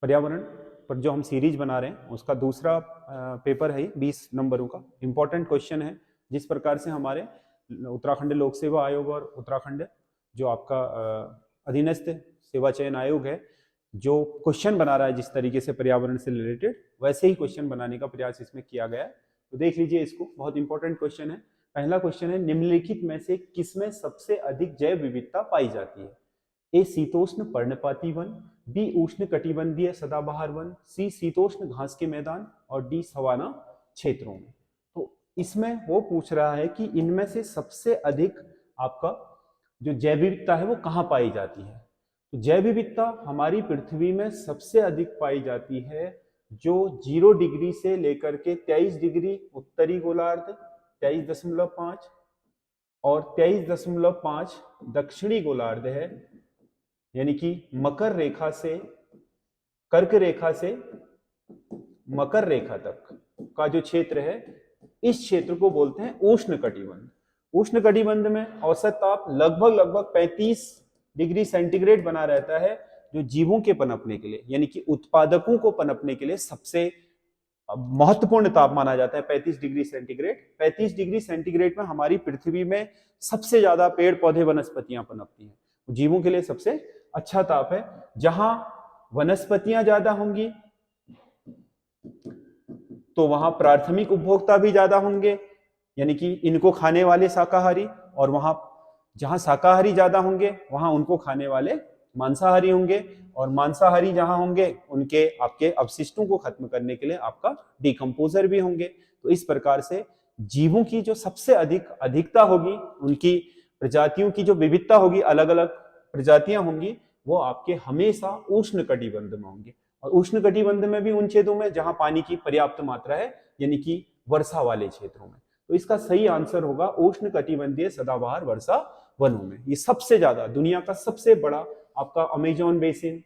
पर्यावरण पर जो हम सीरीज बना रहे हैं उसका दूसरा पेपर है, 20 नंबरों का इंपॉर्टेंट क्वेश्चन है। जिस प्रकार से हमारे उत्तराखंड लोक सेवा आयोग और उत्तराखंड जो आपका अधीनस्थ सेवा चयन आयोग है, जो क्वेश्चन बना रहा है जिस तरीके से पर्यावरण से रिलेटेड, वैसे ही क्वेश्चन बनाने का प्रयास इसमें किया गया है। तो देख लीजिए इसको, बहुत इंपॉर्टेंट क्वेश्चन है। पहला क्वेश्चन है, निम्नलिखित में से किसमें सबसे अधिक जैव विविधता पाई जाती है? ए शीतोष्ण पर्णपाती वन, बी उष्ण कटिबंधीय सदाबहार वन, सी शीतोष्ण घास के मैदान और डी सवाना क्षेत्रों में। तो इसमें वो पूछ रहा है कि इनमें से सबसे अधिक आपका जो जैव विविधता है वो कहाँ पाई जाती है। तो जैव विविधता हमारी पृथ्वी में सबसे अधिक पाई जाती है जो 0 डिग्री से लेकर के 23 डिग्री उत्तरी गोलार्ध, 23.5 और 23.5 दक्षिणी गोलार्ध है, यानी कि मकर रेखा से कर्क रेखा से मकर रेखा तक का जो क्षेत्र है, इस क्षेत्र को बोलते हैं उष्ण कटिबंध। उष्ण कटिबंध में औसत ताप लगभग 35 डिग्री सेंटीग्रेड बना रहता है, जो जीवों के पनपने के लिए यानी कि उत्पादकों को पनपने के लिए सबसे महत्वपूर्ण ताप माना जाता है 35 डिग्री सेंटीग्रेड। 35 डिग्री सेंटीग्रेड में हमारी पृथ्वी में सबसे ज्यादा पेड़ पौधे वनस्पतियां पनपती हैं। जीवों के लिए सबसे अच्छा ताप है। जहां वनस्पतियां ज्यादा होंगी तो वहां प्राथमिक उपभोक्ता भी ज्यादा होंगे, यानी कि इनको खाने वाले शाकाहारी, और वहां जहां शाकाहारी ज्यादा होंगे वहां उनको खाने वाले मांसाहारी होंगे, और मांसाहारी जहां होंगे उनके आपके अवशिष्टों को खत्म करने के लिए आपका डिकम्पोजर भी होंगे। तो इस प्रकार से जीवों की जो सबसे अधिकता होगी, उनकी प्रजातियों की जो विविधता होगी, अलग अलग प्रजातियां होंगी, वो आपके हमेशा उष्ण कटिबंध में होंगे। और उष्ण कटिबंध में भी उन क्षेत्रों में जहां पानी की पर्याप्त मात्रा है, यानी कि वर्षा वाले क्षेत्रों में। तो इसका सही आंसर होगा उष्ण कटिबंधीय सदाबहार वर्षा वनों में। ये सबसे ज्यादा दुनिया का सबसे बड़ा आपका अमेजोन बेसिन,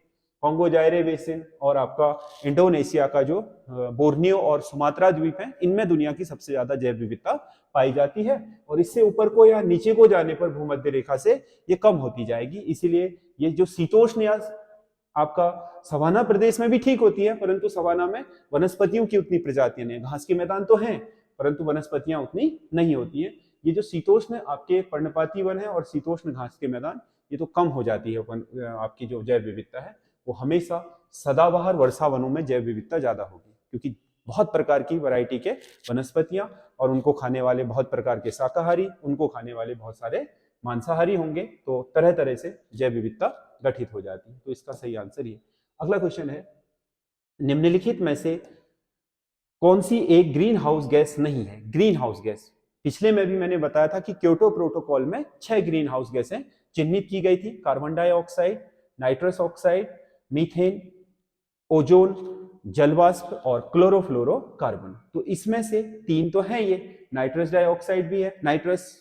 कांगो जायरे बेसिन और आपका इंडोनेशिया का जो बोर्नियो और सुमात्रा द्वीप है, इनमें दुनिया की सबसे ज्यादा जैव विविधता पाई जाती है। और इससे ऊपर को या नीचे को जाने पर भूमध्य रेखा से ये कम होती जाएगी। इसीलिए ये जो शीतोष्ण या आपका सवाना प्रदेश में भी ठीक होती है, परंतु सवाना में वनस्पतियों की उतनी प्रजातियां नहीं, घास के मैदान तो हैं परंतु वनस्पतियां उतनी नहीं होती हैं। ये जो शीतोष्ण आपके पर्णपाती वन है और शीतोष्ण घास के मैदान, ये तो कम हो जाती है आपकी जो जैव विविधता है। वो हमेशा सदाबहार वर्षा वनों में जैव विविधता ज्यादा होगी, क्योंकि बहुत प्रकार की वैरायटी के वनस्पतियां और उनको खाने वाले बहुत प्रकार के शाकाहारी, उनको खाने वाले बहुत सारे मांसाहारी होंगे, तो तरह तरह से जैव विविधता गठित हो जाती है। तो इसका सही आंसर ये। अगला क्वेश्चन है, निम्नलिखित में से कौन सी एक ग्रीन हाउस गैस नहीं है? ग्रीन हाउस गैस, पिछले में भी मैंने बताया था कि क्योटो प्रोटोकॉल में 6 ग्रीन हाउस गैसें चिन्हित की गई थी, carbon dioxide, nitrous oxide, methane, ozone, जलवाष्प और क्लोरोफ्लोरोकार्बन। तो इसमें से 3 तो है, ये नाइट्रस डाइऑक्साइड भी है, नाइट्रस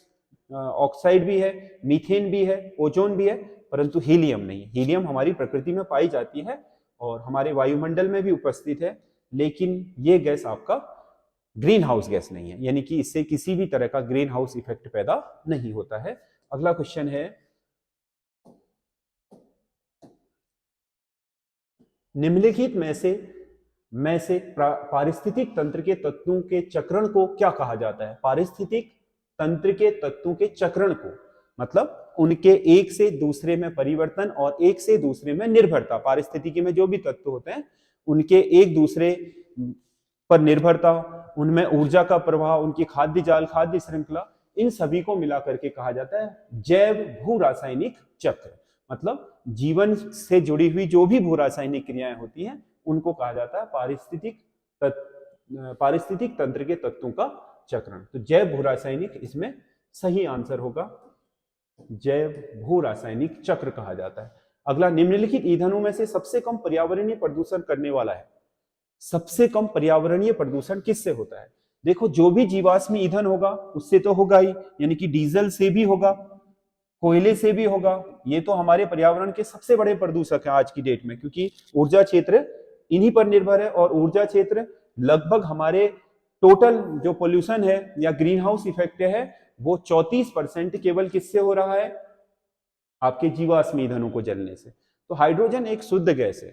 ऑक्साइड भी है, मीथेन भी है, ओजोन भी है, परंतु हीलियम नहीं है। हीलियम हमारी प्रकृति में पाई जाती है और हमारे वायुमंडल में भी उपस्थित है, लेकिन ये गैस आपका ग्रीन हाउस गैस नहीं है, यानी कि इससे किसी भी तरह का ग्रीन हाउस इफेक्ट पैदा नहीं होता है। अगला क्वेश्चन है, निम्नलिखित में से पारिस्थितिक तंत्र के तत्वों के चक्रण को क्या कहा जाता है? पारिस्थितिक तंत्र के तत्वों के चक्रण को मतलब उनके एक से दूसरे में परिवर्तन और एक से दूसरे में निर्भरता। पारिस्थितिकी में जो भी तत्व होते हैं उनके एक दूसरे पर निर्भरता, उनमें ऊर्जा का प्रवाह, उनकी खाद्य जाल, खाद्य श्रृंखला, इन सभी को मिलाकर के कहा जाता है जैव भू रासायनिक चक्र। मतलब जीवन से जुड़ी हुई जो भी भू रासायनिक क्रियाएं होती हैं उनको कहा जाता है पारिस्थितिक तंत्र के तत्वों का चक्रण। तो जैव भू रासायनिक इसमें सही आंसर होगा, जैव भू रासायनिक चक्र कहा जाता है। अगला, निम्नलिखित ईंधनों में से सबसे कम पर्यावरणीय प्रदूषण करने वाला है? सबसे कम पर्यावरणीय प्रदूषण किससे होता है? देखो, जो भी जीवाश्म ईंधन होगा उससे तो होगा ही, यानी कि डीजल से भी होगा, कोयले से भी होगा। ये तो हमारे पर्यावरण के सबसे बड़े प्रदूषक हैं आज की डेट में, क्योंकि ऊर्जा क्षेत्र इन्हीं पर निर्भर है। और ऊर्जा क्षेत्र लगभग हमारे टोटल जो पोल्यूशन है या ग्रीन हाउस इफेक्ट है वो 34% केवल किससे हो रहा है? आपके जीवाश्म ईंधनों को जलने से। तो हाइड्रोजन एक शुद्ध गैस है,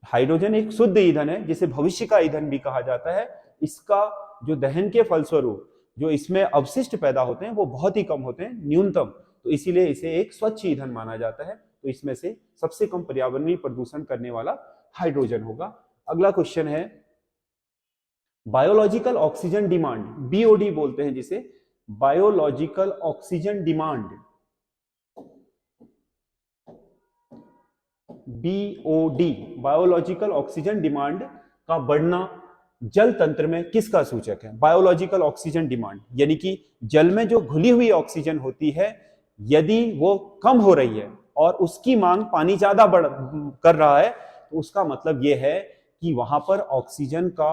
हाइड्रोजन एक शुद्ध ईंधन है जिसे भविष्य का ईंधन भी कहा जाता है। इसका जो दहन के फलस्वरूप जो इसमें अवशिष्ट पैदा होते हैं वो बहुत ही कम होते हैं, न्यूनतम, तो इसीलिए इसे एक स्वच्छ ईंधन माना जाता है। तो इसमें से सबसे कम पर्यावरणीय प्रदूषण करने वाला हाइड्रोजन होगा। अगला क्वेश्चन है बायोलॉजिकल ऑक्सीजन डिमांड, बीओडी बोलते हैं जिसे, biological oxygen demand, BOD, biological oxygen demand का बढ़ना जल तंत्र में किसका सूचक है? बायोलॉजिकल ऑक्सीजन डिमांड यानी कि जल में जो घुली हुई ऑक्सीजन होती है, यदि वो कम हो रही है और उसकी मांग पानी ज्यादा कर रहा है, तो उसका मतलब यह है कि वहां पर ऑक्सीजन का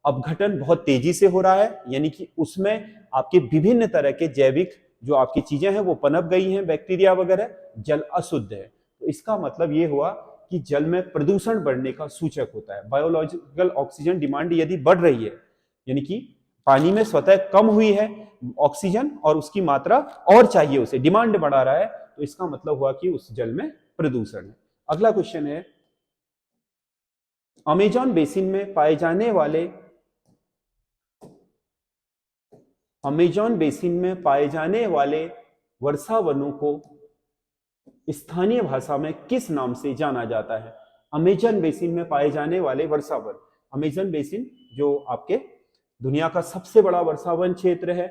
अपघटन बहुत तेजी से हो रहा है, यानी कि उसमें आपके विभिन्न तरह के जैविक जो आपकी चीजें हैं वो पनप गई हैं, बैक्टीरिया वगैरह, जल अशुद्ध है। तो इसका मतलब ये हुआ कि जल में प्रदूषण बढ़ने का सूचक होता है। बायोलॉजिकल ऑक्सीजन डिमांड यदि बढ़ रही है, यानी कि पानी में स्वतः कम हुई है ऑक्सीजन और उसकी मात्रा और चाहिए, उसे डिमांड बढ़ा रहा है, तो इसका मतलब हुआ कि उस जल में प्रदूषण है। अगला क्वेश्चन है अमेज़न बेसिन में पाए जाने वाले, अमेज़न बेसिन में पाए जाने वाले वर्षावनों को स्थानीय भाषा में किस नाम से जाना जाता है? अमेज़न बेसिन में पाए जाने वाले वर्षावन, अमेज़न बेसिन जो आपके दुनिया का सबसे बड़ा वर्षावन क्षेत्र है,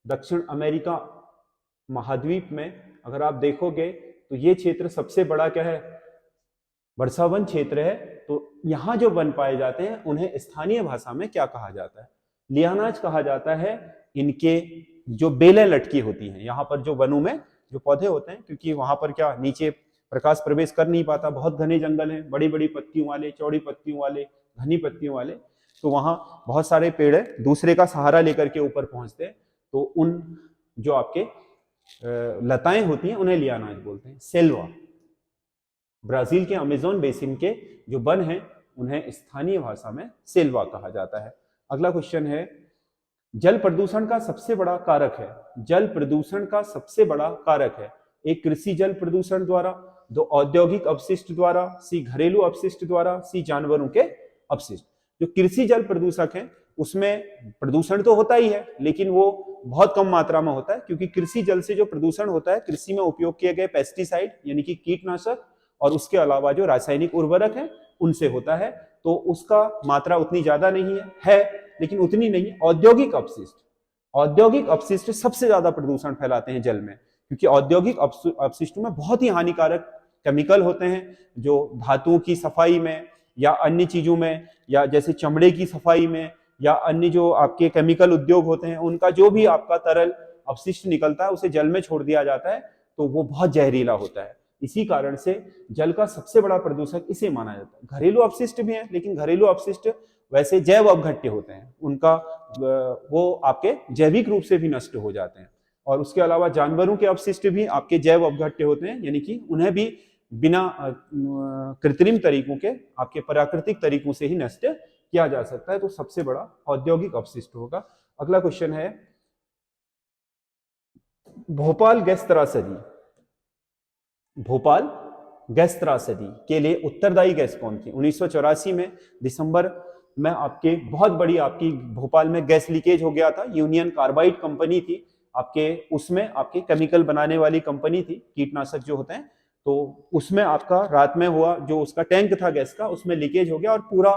दक्षिण अमेरिका महाद्वीप में अगर आप देखोगे तो ये क्षेत्र सबसे बड़ा क्या है? वर्षावन क्षेत्र है। तो यहां जो वन पाए जाते हैं उन्हें स्थानीय भाषा में क्या कहा जाता है? लियानाज कहा जाता है। इनके जो बेलें लटकी होती हैं, यहाँ पर जो वनों में जो पौधे होते हैं, क्योंकि वहां पर क्या नीचे प्रकाश प्रवेश कर नहीं पाता, बहुत घने जंगल हैं, बड़ी बड़ी पत्तियों वाले, चौड़ी पत्तियों वाले, घनी पत्तियों वाले, तो वहां बहुत सारे पेड़ दूसरे का सहारा लेकर के ऊपर पहुंचते हैं, तो उन जो आपके लताएं होती हैं उन्हें लियानाज बोलते हैं। सेल्वा, ब्राजील के अमेज़न बेसिन के जो वन हैं उन्हें स्थानीय भाषा में सेल्वा कहा जाता है। अगला क्वेश्चन है जल प्रदूषण का सबसे बड़ा कारक है, जल प्रदूषण का सबसे बड़ा कारक है, एक कृषि जल प्रदूषण द्वारा, दो औद्योगिक अपशिष्ट द्वारा, सी घरेलू अपशिष्ट द्वारा, सी जानवरों के अपशिष्ट। जो कृषि जल प्रदूषक है उसमें प्रदूषण तो होता ही है लेकिन वो बहुत कम मात्रा में होता है, क्योंकि कृषि जल से जो प्रदूषण होता है कृषि में उपयोग किए गए पेस्टिसाइड यानी कि कीटनाशक और उसके अलावा जो रासायनिक उर्वरक है उनसे होता है, तो उसका मात्रा उतनी ज्यादा नहीं है लेकिन उतनी नहीं। औद्योगिक अपशिष्ट, औद्योगिक अपशिष्ट सबसे ज्यादा प्रदूषण फैलाते हैं जल में, क्योंकि औद्योगिक अपशिष्टों में बहुत ही हानिकारक केमिकल होते हैं जो धातुओं की सफाई में या अन्य चीजों में, या जैसे चमड़े की सफाई में, या अन्य जो आपके केमिकल उद्योग होते हैं उनका जो भी आपका तरल अपशिष्ट निकलता है उसे जल में छोड़ दिया जाता है, तो वो बहुत जहरीला होता है। इसी कारण से जल का सबसे बड़ा प्रदूषक इसे माना जाता है। घरेलू अपशिष्ट भी हैं लेकिन घरेलू अपशिष्ट वैसे जैव अपघट्य होते हैं, उनका वो आपके जैविक रूप से भी नष्ट हो जाते हैं। और उसके अलावा जानवरों के अपशिष्ट भी आपके जैव अपघट्य होते हैं, यानी कि उन्हें भी बिना कृत्रिम तरीकों के आपके प्राकृतिक तरीकों से ही नष्ट किया जा सकता है। तो सबसे बड़ा औद्योगिक अपशिष्ट होगा। अगला क्वेश्चन है भोपाल गैस त्रासदी, भोपाल गैस त्रासदी के लिए उत्तरदायी गैस कौन थी? 1984 में दिसंबर में आपके बहुत बड़ी आपकी भोपाल में गैस लीकेज हो गया था। यूनियन कार्बाइड कंपनी थी आपके, उसमें आपके केमिकल बनाने वाली कंपनी थी, कीटनाशक जो होते हैं, तो उसमें आपका रात में हुआ जो उसका टैंक था गैस का, उसमें लीकेज हो गया और पूरा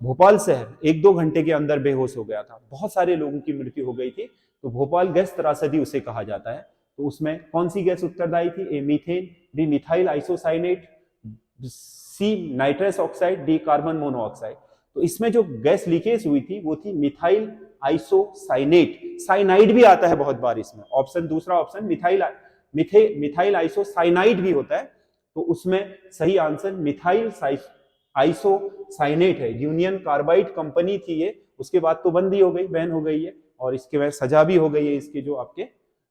भोपाल शहर 1-2 घंटे के अंदर बेहोश हो गया था। बहुत सारे लोगों की मृत्यु हो गई थी। तो भोपाल गैस त्रासदी उसे कहा जाता है। तो उसमें कौन सी गैस उत्तरदायी थी? A methane, B methyl isocyanate, C nitrous oxide, D carbon monoxide. तो इसमें जो गैस लीकेज हुई थी वो थी मिथाइल आइसोसाइनेट। साइनाइड भी आता है बहुत बार इसमें, ऑप्शन दूसरा ऑप्शन मिथाइल आइसोसाइनाइड भी होता है, तो उसमें सही आंसर मिथाइल आइसोसाइनेट है। यूनियन कार्बाइड कंपनी थी ये, उसके बाद तो बंद ही हो गई, बैन हो गई है, और इसके बाद सजा भी हो गई है इसके जो आपके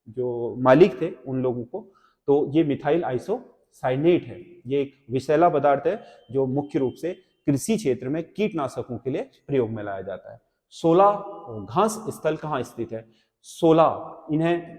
जो मालिक थे उन लोगों को। तो ये मिथाइल आइसोसाइनेट है, ये एक विषैला पदार्थ है जो मुख्य रूप से कृषि क्षेत्र में कीटनाशकों के लिए प्रयोग में लाया जाता है। 16 घास स्थल कहाँ स्थित है? 16, इन्हें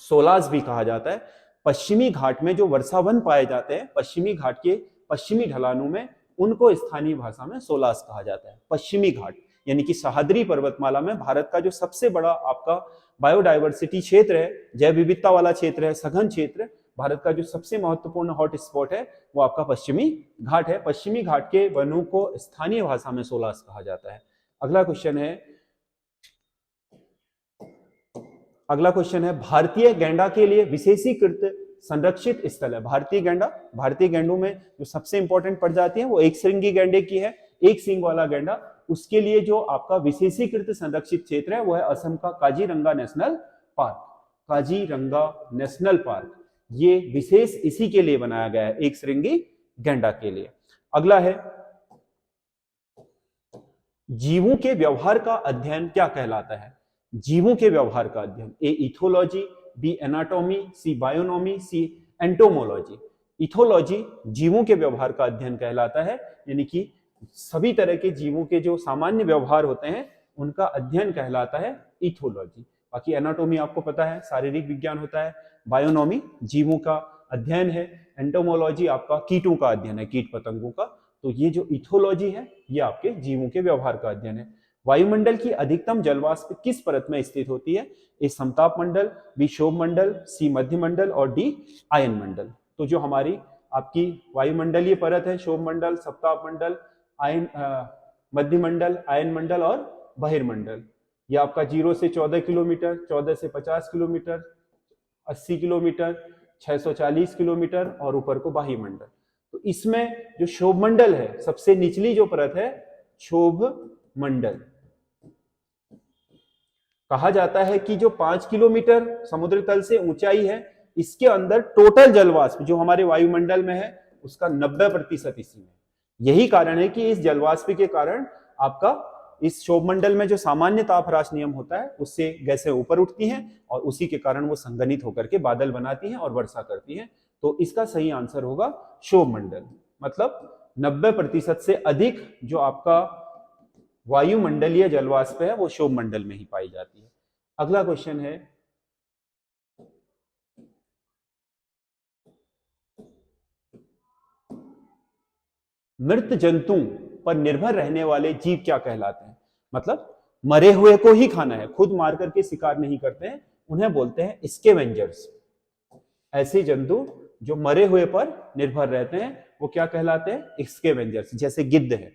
सोलास भी कहा जाता है। पश्चिमी घाट में जो वर्षावन पाए जाते हैं, पश्चिमी घाट के पश्चिमी ढलानों में, उनको स्थानीय भाषा में सोलास कहा जाता है। पश्चिमी घाट यानी कि सह्याद्री पर्वतमाला में भारत का जो सबसे बड़ा आपका बायोडाइवर्सिटी क्षेत्र है, जैव विविधता वाला क्षेत्र है, सघन क्षेत्र, भारत का जो सबसे महत्वपूर्ण हॉट स्पॉट है वो आपका पश्चिमी घाट है। पश्चिमी घाट के वनों को स्थानीय भाषा में सोलास कहा जाता है। अगला क्वेश्चन है भारतीय गैंडा के लिए विशेषीकृत संरक्षित स्थल है। भारतीय गैंडों में जो सबसे इंपॉर्टेंट प्रजाति है वो एक श्रृंगी गैंडे की है, एक सींग वाला गैंडा। उसके लिए जो आपका विशेषीकृत संरक्षित क्षेत्र है वो है असम का Kaziranga national park. Kaziranga national park ये विशेष इसी के लिए बनाया गया है, एक श्रृंगी गैंडा के लिए। अगला है जीवों के व्यवहार का अध्ययन क्या कहलाता है? जीवों के व्यवहार का अध्ययन, ए इथोलॉजी, बी एनाटॉमी, सी बायोनॉमी, सी एंटोमोलॉजी। इथोलॉजी जीवों के व्यवहार का अध्ययन कहलाता है, यानी कि सभी तरह के जीवों के जो सामान्य व्यवहार होते हैं उनका अध्ययन कहलाता है इथोलॉजी। बाकी एनाटॉमी आपको पता है शारीरिक विज्ञान होता है, बायोनॉमी जीवों का अध्ययन है, एंटोमोलॉजी आपका कीटों का अध्ययन है, कीट पतंगों का। तो ये जो इथोलॉजी है ये आपके जीवों के व्यवहार का अध्ययन है। वायुमंडल की अधिकतम जलवाष्प किस परत में स्थित होती है? ए समताप मंडल, बी क्षोभ मंडल, सी मध्य मंडल और डी आयन मंडल। तो जो हमारी आपकी वायुमंडलीय परत है, क्षोभ मंडल, सप्ताप मंडल, आयन मध्य मंडल, आयन मंडल और बहिर्मंडल, यह आपका 0 से 14 किलोमीटर, 14 से 50 किलोमीटर, 80 किलोमीटर, 640 किलोमीटर और ऊपर को बाह्य मंडल। तो इसमें जो क्षोभ मंडल है, सबसे निचली जो परत है क्षोभ मंडल, कहा जाता है कि जो 5 किलोमीटर समुद्र तल से ऊंचाई है, इसके अंदर टोटल जलवाष्प जो हमारे वायुमंडल में है उसका 90% इसी में। यही कारण है कि इस जलवाष्प के कारण आपका इस क्षोभ मंडल में जो सामान्य तापह्रास नियम होता है उससे गैसें ऊपर उठती हैं और उसी के कारण वो संघनित होकर के बादल बनाती हैं और वर्षा करती हैं। तो इसका सही आंसर होगा क्षोभ मंडल, मतलब 90% से अधिक जो आपका वायुमंडलीय जलवाष्प है वो क्षोभ मंडल में ही पाई जाती है। अगला क्वेश्चन है मृत जंतु पर निर्भर रहने वाले जीव क्या कहलाते हैं? मतलब मरे हुए को ही खाना है, खुद मार करके शिकार नहीं करते हैं, उन्हें बोलते हैं स्कैवेंजर्स। ऐसे जंतु जो मरे हुए पर निर्भर रहते हैं वो क्या कहलाते हैं? स्कैवेंजर्स। जैसे गिद्ध है,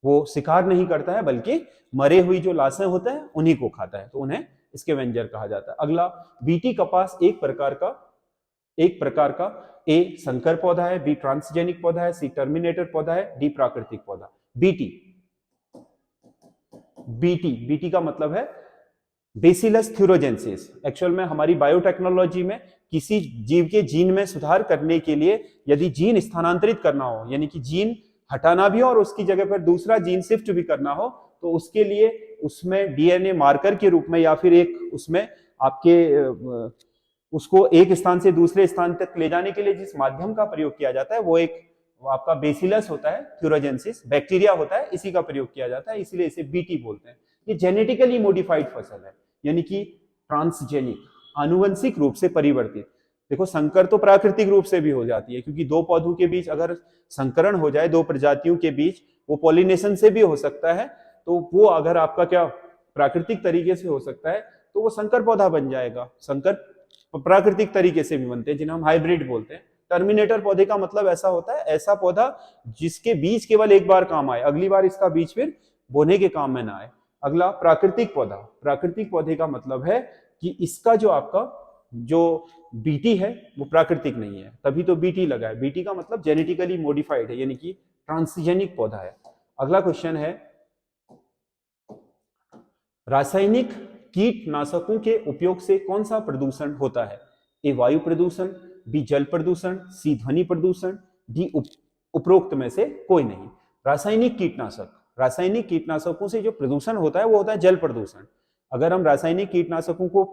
वो शिकार नहीं करता है बल्कि मरे हुई जो लाशें होते हैं उन्हीं को खाता है, तो उन्हें स्कैवेंजर कहा जाता है। अगला, बीटी कपास एक प्रकार का ए संकर पौधा है, बी ट्रांसजेनिक पौधा है, सी टर्मिनेटर पौधा है, डी प्राकृतिक पौधा। बीटी का मतलब है बेसिलस थ्यूरोजेंसिस। एक्चुअल में हमारी बायोटेक्नोलॉजी में किसी जीव के जीन में सुधार करने के लिए यदि जीन स्थानांतरित करना हो, यानी कि जीन हटाना भी हो और उसकी जगह पर दूसरा जीन शिफ्ट भी करना हो, तो उसके लिए उसमें डीएनए मार्कर के रूप में या फिर एक उसमें आपके उसको एक स्थान से दूसरे स्थान तक ले जाने के लिए जिस माध्यम का प्रयोग किया जाता है वो आपका बेसिलस होता है, थ्यूरोजेंसिस बैक्टीरिया होता है, इसी का प्रयोग किया जाता है, इसलिए इसे बीटी बोलते हैं। ये जेनेटिकली मॉडिफाइड फसल है, यानी कि ट्रांसजेनिक, आनुवंशिक रूप से परिवर्तित। देखो संकर तो प्राकृतिक रूप से भी हो जाती है, क्योंकि दो पौधों के बीच अगर संकरण हो जाए, दो प्रजातियों के बीच, वो पॉलिनेशन से भी हो सकता है, तो वो अगर आपका क्या प्राकृतिक तरीके से हो सकता है तो वो संकर पौधा बन जाएगा। संकर प्राकृतिक तरीके से भी बनते हैं जिन्हें हम हाइब्रिड बोलते हैं। टर्मिनेटर पौधे का मतलब ऐसा होता है, ऐसा पौधा जिसके बीज केवल एक बार काम आए, अगली बार इसका बीज फिर बोने के काम में ना आए। अगला, प्राकृतिक पौधा। प्राकृतिक पौधे का मतलब है कि इसका जो आपका जो बीटी है वो प्राकृतिक नहीं है, तभी तो बीटी लगा है। बीटी का मतलब जेनेटिकली मॉडिफाइड है, यानी कि ट्रांसजेनिक पौधा है। अगला क्वेश्चन है, रासायनिक कीटनाशकों के उपयोग से कौन सा प्रदूषण होता है? ए वायु प्रदूषण, बी जल प्रदूषण, सी ध्वनि प्रदूषण, डी उपरोक्त में से कोई नहीं। रासायनिक कीटनाशकों से जो प्रदूषण होता है वो होता है जल प्रदूषण। अगर हम रासायनिक कीटनाशकों को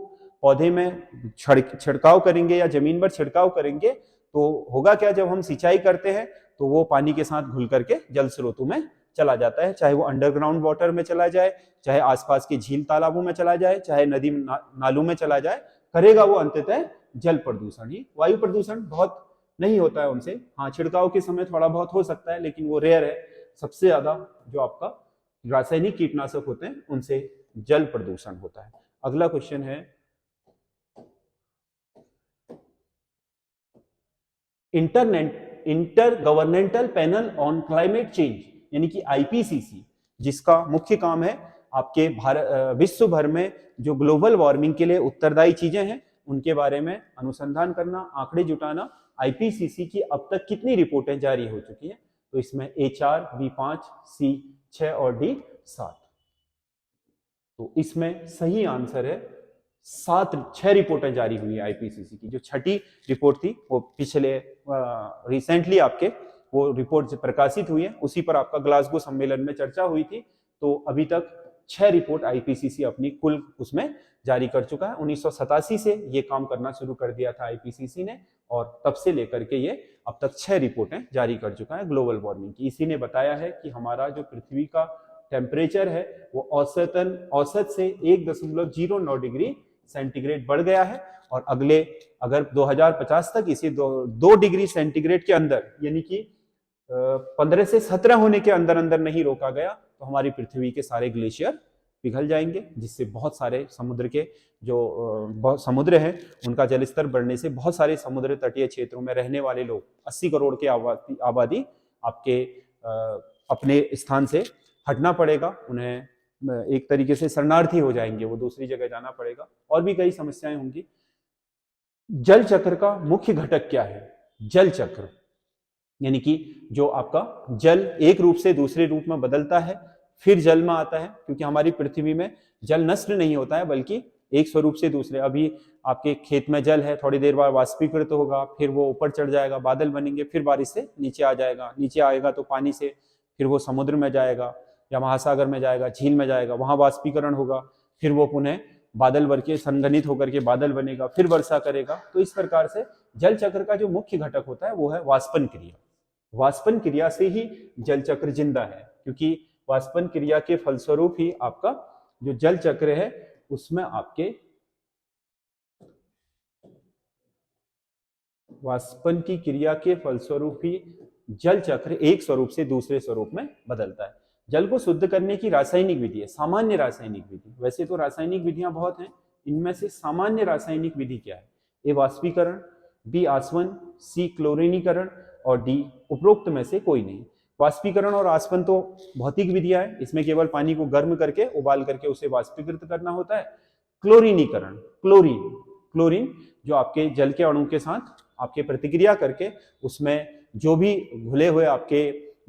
पौधे में छिड़काव करेंगे या जमीन पर छिड़काव करेंगे तो होगा क्या, जब हम सिंचाई करते हैं तो वो पानी के साथ घुल करके जल स्रोतों में चला जाता है, चाहे वो अंडरग्राउंड वाटर में चला जाए, चाहे आसपास के झील तालाबों में चला जाए, चाहे नदी नालों में चला जाए, करेगा वो अंततः जल प्रदूषण ही। वायु प्रदूषण बहुत नहीं होता है उनसे, हाँ छिड़काव के समय थोड़ा बहुत हो सकता है लेकिन वो रेयर है। सबसे ज्यादा जो आपका रासायनिक कीटनाशक होते हैं उनसे जल प्रदूषण होता है। अगला क्वेश्चन है intergovernmental panel on climate change यानी कि आईपीसीसी, जिसका मुख्य काम है आपके विश्व भर में जो ग्लोबल वार्मिंग के लिए उत्तरदायी चीजें हैं उनके बारे में अनुसंधान करना, आंकड़े जुटाना। आईपीसीसी की अब तक कितनी रिपोर्टें जारी हो चुकी हैं? तो इसमें A4, B5, C6 और D7। तो इसमें सही आंसर है 6 रिपोर्टें जारी हुई है आईपीसीसी की। जो छठी रिपोर्ट थी वो पिछले रिसेंटली आपके वो रिपोर्ट प्रकाशित हुई है, उसी पर आपका ग्लासगो सम्मेलन में चर्चा हुई थी। तो अभी तक 6 रिपोर्ट आईपीसीसी अपनी कुल उसमें जारी कर चुका है। 1987 से ये काम करना शुरू कर दिया था आईपीसीसी ने, और तब से लेकर के ये अब तक 6 रिपोर्टें जारी कर चुका है ग्लोबल वार्मिंग की। इसी ने बताया है कि हमारा जो पृथ्वी का टेम्परेचर है वो औसत से 1.09 डिग्री सेंटीग्रेड बढ़ गया है, और अगर 2050 तक इसे 2 डिग्री सेंटीग्रेड के अंदर यानी कि 15 से 17 होने के अंदर अंदर नहीं रोका गया तो हमारी पृथ्वी के सारे ग्लेशियर पिघल जाएंगे, जिससे बहुत सारे समुद्र के जो समुद्र है उनका जलस्तर बढ़ने से बहुत सारे समुद्र तटीय क्षेत्रों में रहने वाले लोग 80 करोड़ की आबादी आपके अपने स्थान से हटना पड़ेगा, उन्हें एक तरीके से शरणार्थी हो जाएंगे, वो दूसरी जगह जाना पड़ेगा, और भी कई समस्याएं होंगी। जल चक्र का मुख्य घटक क्या है? जल चक्र यानी कि जो आपका जल एक रूप से दूसरे रूप में बदलता है फिर जल में आता है, क्योंकि हमारी पृथ्वी में जल नष्ट नहीं होता है बल्कि एक स्वरूप से दूसरे। अभी आपके खेत में जल है, थोड़ी देर बाद वाष्पीकृत होगा, फिर वो ऊपर चढ़ जाएगा, बादल बनेंगे, फिर बारिश से नीचे आ जाएगा, नीचे आएगा तो पानी से फिर वो समुद्र में जाएगा या महासागर में जाएगा, झील में जाएगा, वहां वाष्पीकरण होगा, फिर वो पुनः बादल बन के संघनित होकर के बादल बनेगा, फिर वर्षा करेगा। तो इस प्रकार से जल चक्र का जो मुख्य घटक होता है वो है वाष्पन क्रिया। वाष्पन क्रिया से ही जल चक्र जिंदा है, क्योंकि वाष्पन क्रिया के फलस्वरूप ही आपका जो जल चक्र है उसमें आपके वाष्पन की क्रिया के फलस्वरूप ही जल चक्र एक स्वरूप से दूसरे स्वरूप में बदलता है। जल को शुद्ध करने की रासायनिक विधि है सामान्य रासायनिक विधि। वैसे तो रासायनिक विधियां बहुत हैं, इनमें से सामान्य रासायनिक विधि क्या है? ए वाष्पीकरण, बी आसवन, सी क्लोरीनीकरण और डी उपरोक्त में से कोई नहीं। वाष्पीकरण और आसवन तो भौतिक विधियां है, इसमें केवल पानी को गर्म करके उबाल करके उसे वाष्पीकृत करना होता है। क्लोरीनीकरण, क्लोरीन जो आपके जल के अणु के साथ आपके प्रतिक्रिया करके उसमें जो भी घुले हुए आपके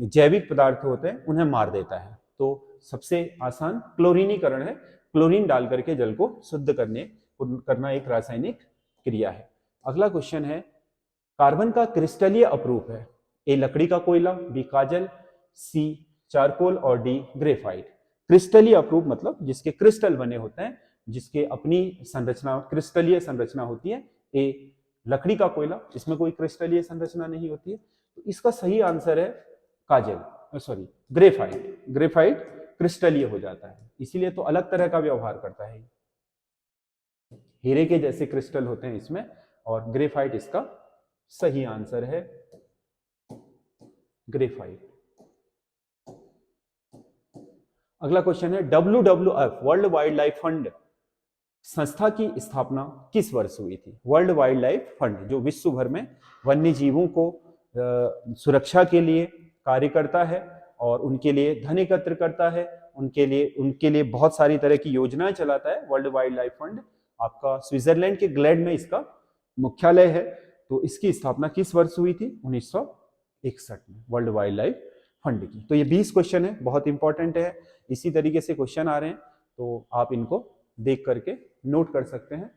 जैविक पदार्थ होते हैं उन्हें मार देता है। तो सबसे आसान क्लोरीनीकरण है, क्लोरीन डाल करके जल को शुद्ध करना एक रासायनिक क्रिया है। अगला क्वेश्चन है कार्बन का क्रिस्टलीय अपरूप है? ए लकड़ी का कोयला, बी काजल, सी चारकोल और डी ग्रेफाइट। क्रिस्टलीय अपरूप मतलब जिसके क्रिस्टल बने होते हैं, जिसके अपनी संरचना क्रिस्टलीय संरचना होती है। ए लकड़ी का कोयला, इसमें कोई क्रिस्टलीय संरचना नहीं होती है। तो इसका सही आंसर है ग्रेफाइट। ग्रेफाइट क्रिस्टलीय हो जाता है, इसीलिए तो अलग तरह का व्यवहार करता है, हीरे के जैसे क्रिस्टल होते हैं इसमें, और ग्रेफाइट इसका सही आंसर है, ग्रेफाइट। अगला क्वेश्चन है WWF world wild life fund संस्था की स्थापना किस वर्ष हुई थी? वर्ल्ड वाइल्ड लाइफ फंड जो विश्व भर में वन्य जीवों को सुरक्षा के लिए कार्य करता है और उनके लिए धन एकत्र करता है, उनके लिए बहुत सारी तरह की योजनाएं चलाता है। वर्ल्ड वाइल्ड लाइफ फंड आपका स्विट्जरलैंड के ग्लैड में इसका मुख्यालय है। तो इसकी स्थापना किस वर्ष हुई थी? 1961 में वर्ल्ड वाइल्ड लाइफ फंड की। तो ये 20 क्वेश्चन है, बहुत इंपॉर्टेंट है। इसी तरीके से क्वेश्चन आ रहे हैं तो आप इनको देख करके नोट कर सकते हैं।